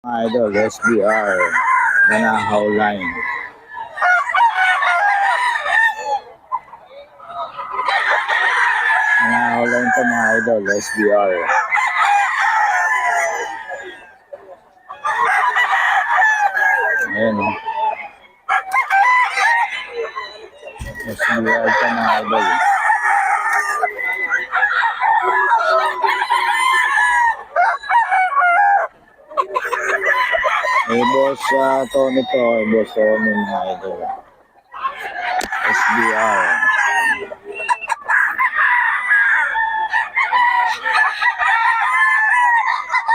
Mga idol, SBR, Manahaw Line. Manahaw Line ito mga idol, SBR. Ayan o. SBR ito mga idol. Boss Tony to, Boss Tony mga idol. SBR.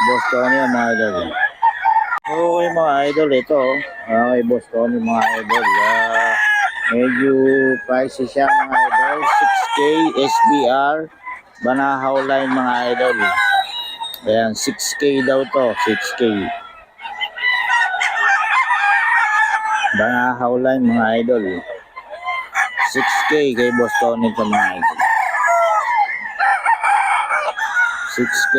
Boss Tony mga idol. Okay mga idol, ito. Okay, Boss Tony mga idol. Medyo pricey siya mga idol. 6K SBR. Manahaw Line mga idol. Ayan, 6K daw to. 6K. Manahaw Line mga idol. 6K kay Boss Tony ito mga idol. 6K.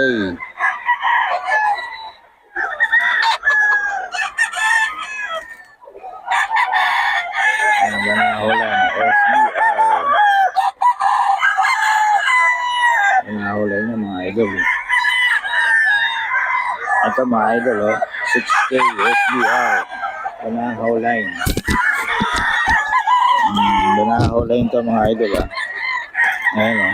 Manahaw Line SBR. Manahaw Line na mga idol. Ito mga idol 6K SBR. Manahaw Line. Manahaw Line ito mga idol Ayan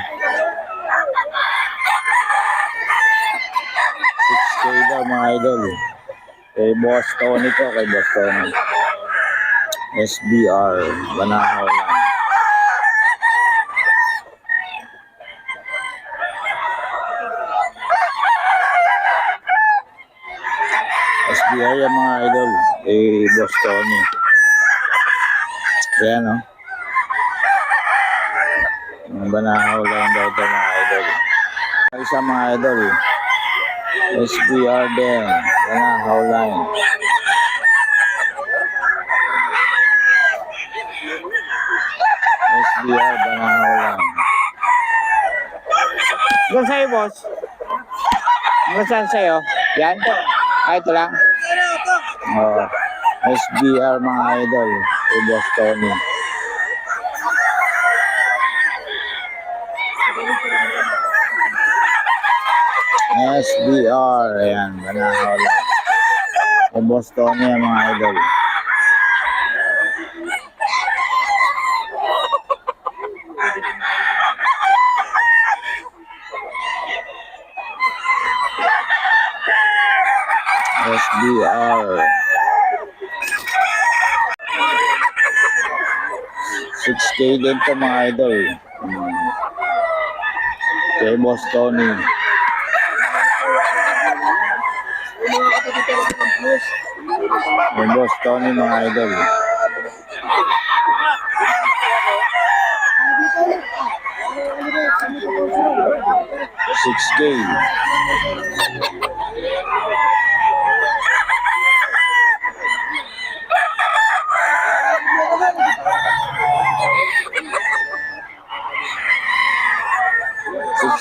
6K daw mga idol. Kay Boss Tony to, kay Boss Tony. SBR, Manahaw Line. SBR yung mga idol. Kay Boss Tony. Ayan Manahaw Line daw ito mga idol. Isa mga idol. SBR din. Manahaw Line. SBR, Manahaw Line. Doon sa'yo, boss. Doon saan sa'yo? Yan? Ito lang. SBR mga idol. Kay Boss Tony. SBR. Ayan, Manahaw Line. Kay Boss Tony mga idol. SBR 6K din to mga idol. Kay Boss Tony. Kay Boss Tony mga idol. 6K.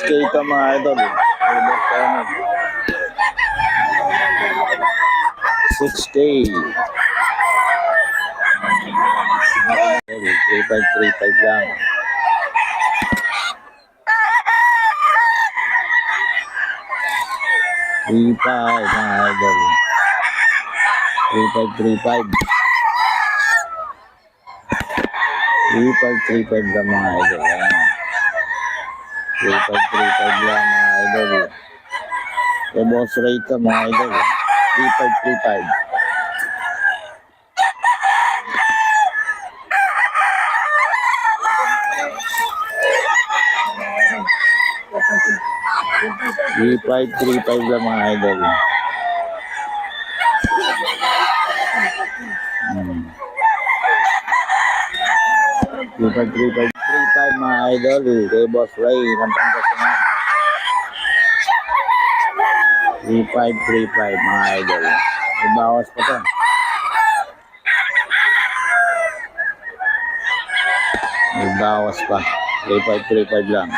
Ito mga idol. 6K. 3535 lang. 35 mga idol. 3535. 3535 lang mga idol. 3535 lang mga idol. Kay Boss Ray ito mga idol. 3535. lang mga idol. 3535 mga idol. Kay Boss Ray ng Pangasinan. 3535 mga idol. May bawas pa to. May bawas pa. 3535 lang.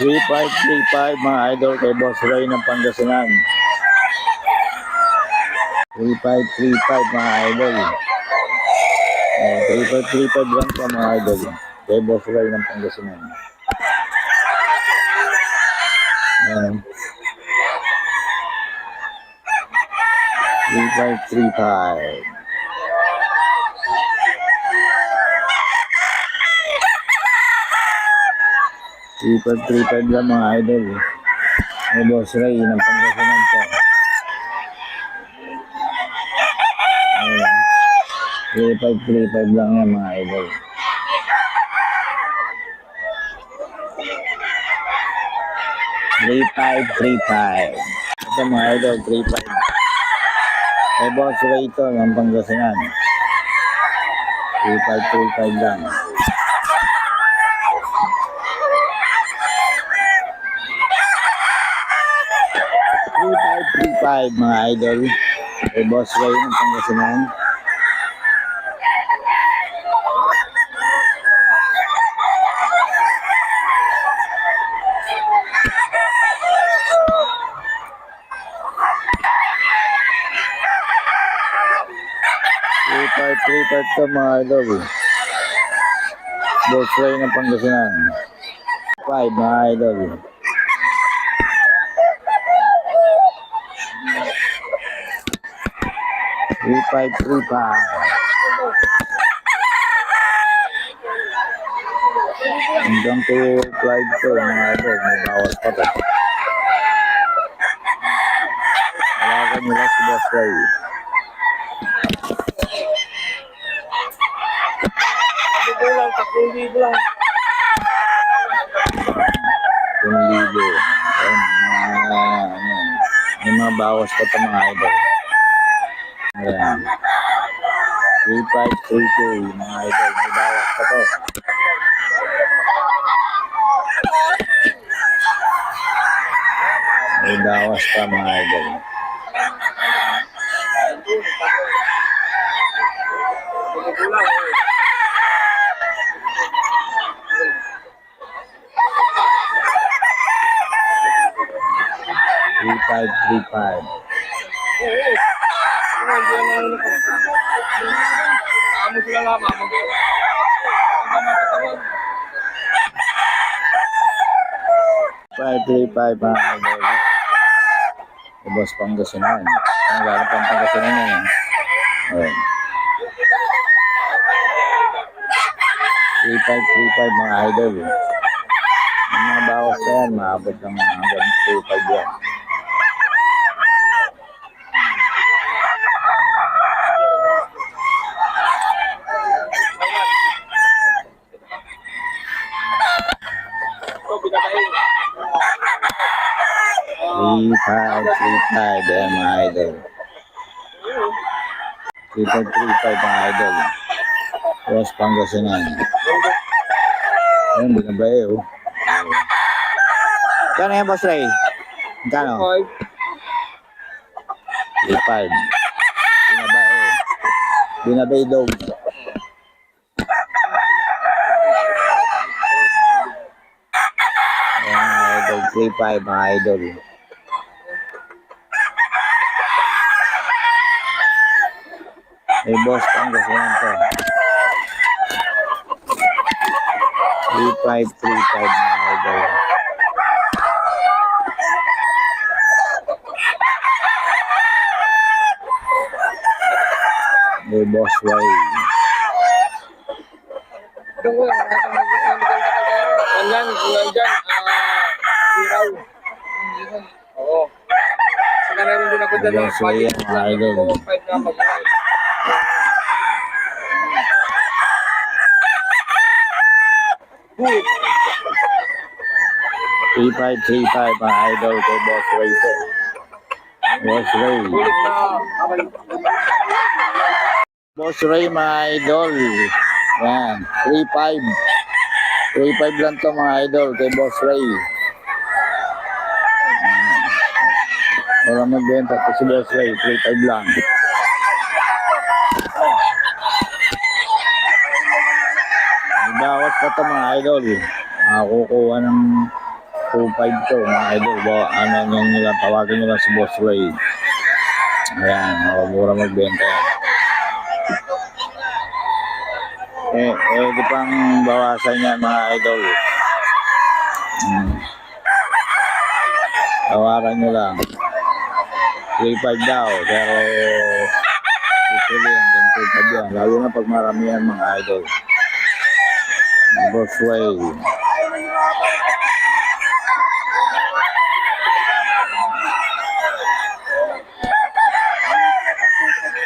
3535 mga idol kay Boss Ray ng Pangasinan. 3535 mga idol. 3535 lang po mga idol kay Boss Ray ng Pangasinan. Ayan. 3535. 3535 lang mga idol. May Boss Ray ng Pangasinan po. Ayan. 3535 lang yan mga idol. 3535. Ito mga idol, 35. May Boss Ray ito ng Pangasinan. 3535 lang. 3535 mga idol. May Boss Ray ng Pangasinan. Three five to mga idol. Boss Ray ng Pangasinan. 5 mga idol. Three five. Hanggang to 5 to mga idol. May bawas pa to. Alagan nila si Boss Ray. Kung libo. May mga bawas pa ito mga idol. Ayan. 3532 mga idol. May bawas pa ito. May bawas pa mga idol. Three five. Three five mga idol. Boss Pangasinan. Ang galing pang Pangasinan yan. Ayan. 3535 mga idol. Yung mga bawas na yan, maabot ng hanggang 25 yan. Three five mga idol. 3535 mga idol. Boss Pangasinan. Ayun, binabae oh. Kano yan, Boss Ray? Kano? 35. Binabae. Binabae dog. Ayan mga idol. 35 mga idol. May Boss Pangasinan to. 3535 mga idol. May Boss Ray. Boss Ray mga idol. 3535 mga idol kay Boss Ray to. Boss Ray. Boss Ray mga idol. Yan. 35. 35 lang to mga idol kay Boss Ray. Wala magbenta to si Boss Ray. 35 lang. May bawas pa to mga idol. Makakukuha ng 2.5 to mga idol. Ano nyo lang, tawagin nyo lang si Boss Ray. Ayan, mura magbenta yan. Di pang bawasan yan mga idol. Tawaran nyo lang. 3.5 daw, pero usually hanggang 2.5 yan. Lalo na pag marami yan mga idol. Boss Ray.